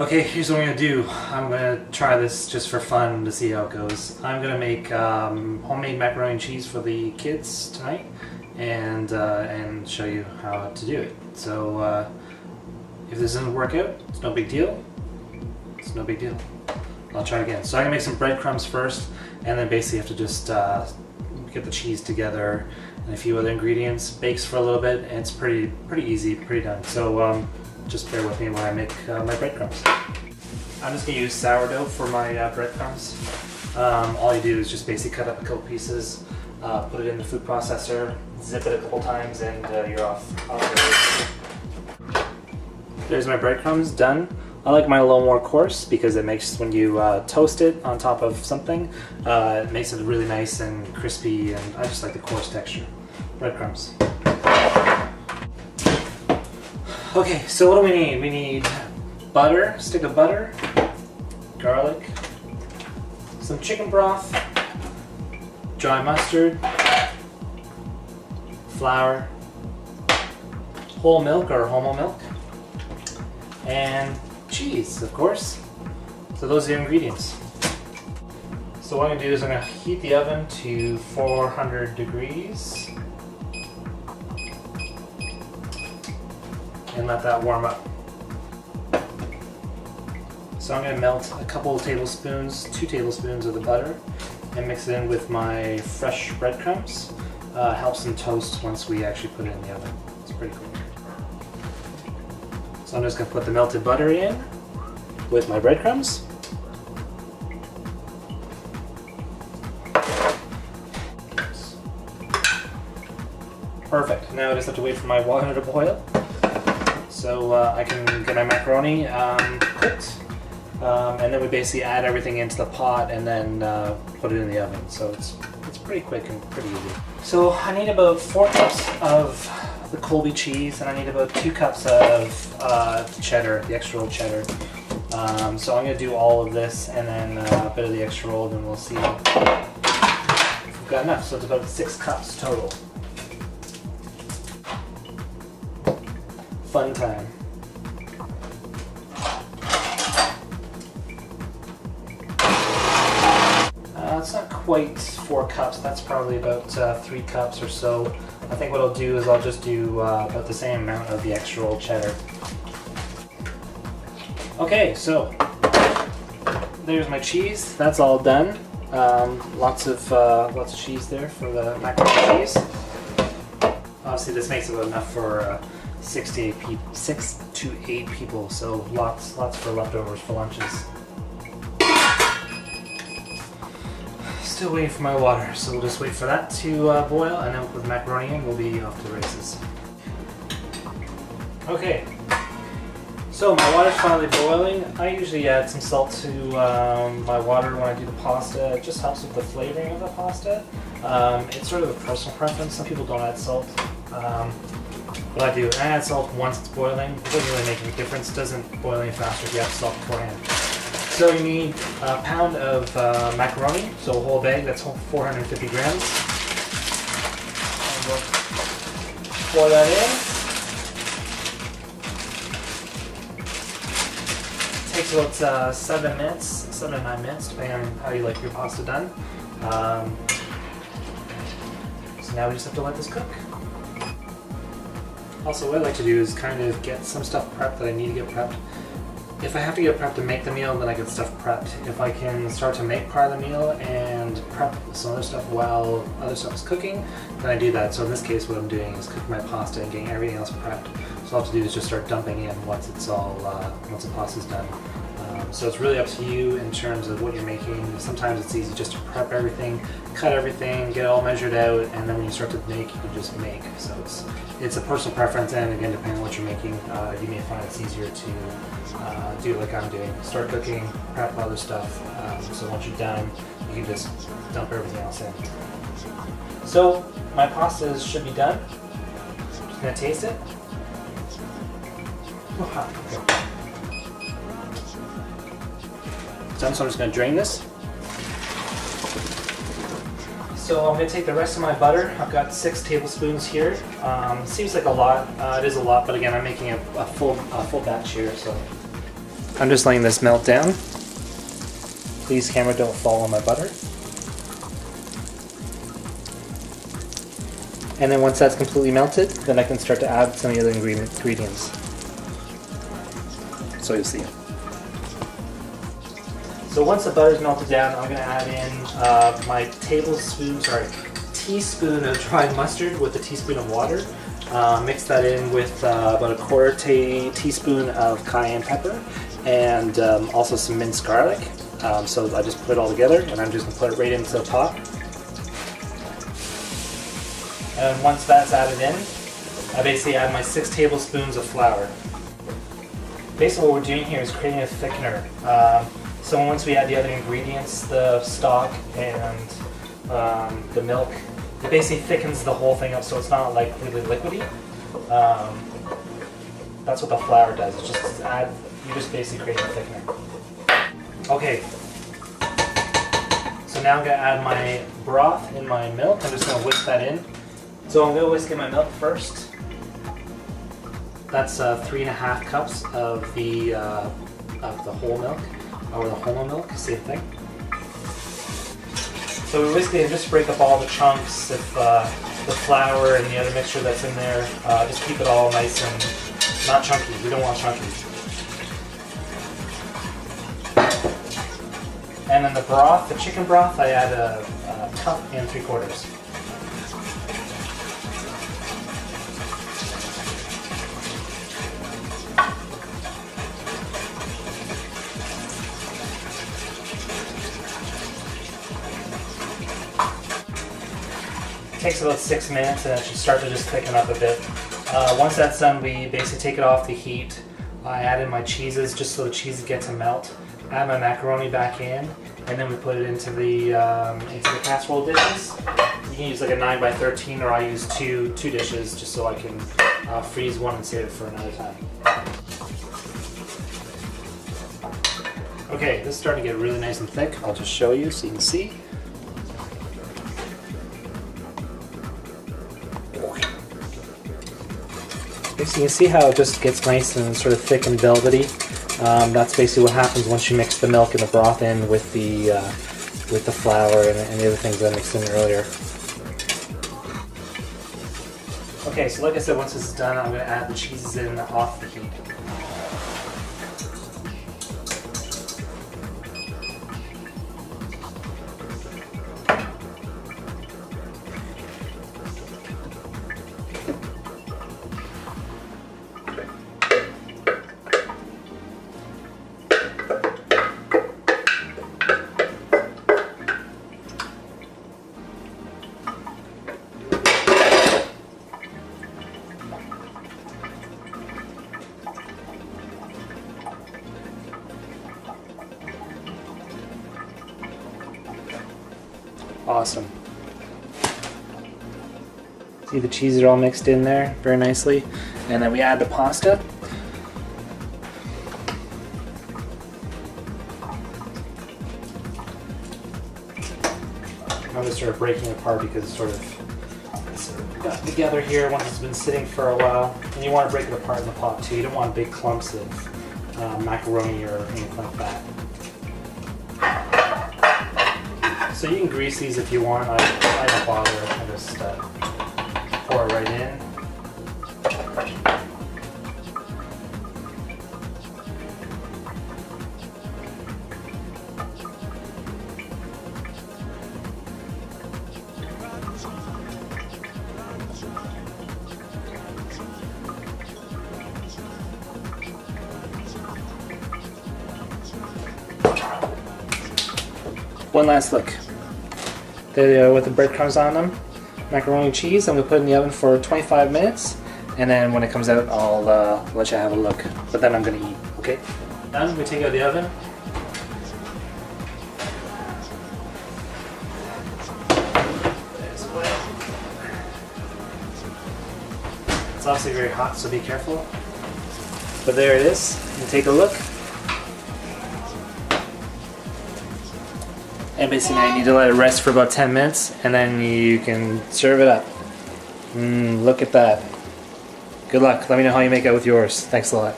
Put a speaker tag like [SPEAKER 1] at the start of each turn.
[SPEAKER 1] Okay, here's what I'm gonna do. I'm gonna try this just for fun to see how it goes. I'm gonna make homemade macaroni and cheese for the kids tonight, and show you how to do it. So if this doesn't work out, it's no big deal. It's no big deal. I'll try again. So I'm gonna make some breadcrumbs first, and then basically have to just get the cheese together and a few other ingredients. Bakes for a little bit, and it's pretty easy, pretty done. So just bear with me while I make my breadcrumbs. I'm just gonna use sourdough for my breadcrumbs. All you do is just basically cut up a couple pieces, put it in the food processor, zip it a couple times, and you're off. There's my breadcrumbs done. I like mine a little more coarse because it makes, when you toast it on top of something, it makes it really nice and crispy, and I just like the coarse texture. Breadcrumbs. Okay, so what do we need? We need butter, a stick of butter, garlic, some chicken broth, dry mustard, flour, whole milk or homo milk, and cheese, of course. So those are the ingredients. So what I'm going to do is I'm going to heat the oven to 400 degrees and let that warm up. So I'm going to melt a couple of tablespoons, 2 tablespoons of the butter, and mix it in with my fresh breadcrumbs. Helps them toast once we actually put it in the oven. It's pretty cool. So I'm just going to put the melted butter in with my breadcrumbs. Perfect. Now I just have to wait for my water to boil, so I can get my macaroni cooked. And then we basically add everything into the pot and then put it in the oven. So it's pretty quick and pretty easy. So I need about 4 cups of the Colby cheese, and I need about 2 cups of cheddar, the extra rolled cheddar. So I'm going to do all of this and then a bit of the extra rolled, and we'll see if we've got enough. So it's about 6 cups total. Fun time. It's not quite 4 cups, that's probably about 3 cups or so. I think what I'll do is I'll just do about the same amount of the extra rolled cheddar. Okay, so there's my cheese. That's all done. Lots of cheese there for the macaroni and cheese. Obviously, this makes about enough for 6 to 8 people. So lots for leftovers for lunches. Still waiting for my water, so we'll just wait for that to boil, and then we'll put the macaroni in. We'll be off to the races. Okay, so my water's finally boiling. I usually add some salt to my water when I do the pasta. It just helps with the flavoring of the pasta. It's sort of a personal preference. Some people don't add salt, but I do. I add salt once it's boiling. It doesn't really make any difference. It doesn't boil any faster if you add salt beforehand. So you need a pound of macaroni, so a whole bag, that's 450 grams. And we'll pour that in. It takes about 7 to 9 minutes, depending on how you like your pasta done. So now we just have to let this cook. Also, what I like to do is kind of get some stuff prepped that I need to get prepped. If I have to get prepped to make the meal, then I get stuff prepped. If I can start to make part of the meal and prep some other stuff while other stuff is cooking, then I do that. So in this case, what I'm doing is cooking my pasta and getting everything else prepped. So all I have to do is just start dumping in once it's all, once the pasta's done. So it's really up to you in terms of what you're making. Sometimes it's easy just to prep everything, cut everything, get it all measured out, and then when you start to make, you can just make. So it's a personal preference, and again, depending on what you're making, you may find it's easier to do it like I'm doing. Start cooking, prep other stuff, so once you're done, you can just dump everything else in. So my pastas should be done. Just gonna taste it. Oh, hot. Okay. So I'm just going to drain this. So I'm going to take the rest of my butter. I've got 6 tablespoons here. Seems like a lot. It is a lot, but again, I'm making a full batch here, so I'm just letting this melt down. Please, camera, don't fall on my butter. And then once that's completely melted, then I can start to add some of the other ingredients. So you'll see. So once the butter's melted down, I'm going to add in my teaspoon of dried mustard with a teaspoon of water. Mix that in with about a quarter teaspoon of cayenne pepper and also some minced garlic. So I just put it all together and I'm just going to put it right into the pot. And once that's added in, I basically add my 6 tablespoons of flour. Basically what we're doing here is creating a thickener. So once we add the other ingredients, the stock and the milk, it basically thickens the whole thing up so it's not like really liquidy. That's what the flour does. It's just you just basically create a thickener. Okay. So now I'm going to add my broth in my milk. I'm just going to whisk that in. So I'm going to whisk in my milk first. That's 3.5 cups of the whole milk, or the whole milk, same thing. So we whisk it and just break up all the chunks of the flour and the other mixture that's in there. Just keep it all nice and not chunky. We don't want chunky. And then the broth, the chicken broth, I add a cup and 3/4. Takes about 6 minutes and it should start to just thicken up a bit. Once that's done, we basically take it off the heat. I add in my cheeses just so the cheeses get to melt. Add my macaroni back in, and then we put it into the casserole dishes. You can use like a 9x13, or I use two dishes just so I can freeze one and save it for another time. Okay, this is starting to get really nice and thick. I'll just show you so you can see. So you can see how it just gets nice and sort of thick and velvety. That's basically what happens once you mix the milk and the broth in with the flour and the other things that I mixed in earlier. Okay, so like I said, once this is done, I'm going to add the cheeses in off the heat. Awesome. See, the cheeses are all mixed in there very nicely. And then we add the pasta. I'm just sort of breaking it apart because it's sort of got together here once it's been sitting for a while. And you want to break it apart in the pot too. You don't want big clumps of macaroni or anything like that. So you can grease these if you want. I don't bother. I just pour it right in. One last look. With the breadcrumbs on them, macaroni and cheese. I'm going to put it in the oven for 25 minutes, and then when it comes out, I'll let you have a look. But then I'm going to eat. Okay. Done. We take it out of the oven. It's obviously very hot, so be careful. But there it is. You take a look. And basically now you need to let it rest for about 10 minutes and then you can serve it up. Look at that. Good luck. Let me know how you make out with yours. Thanks a lot.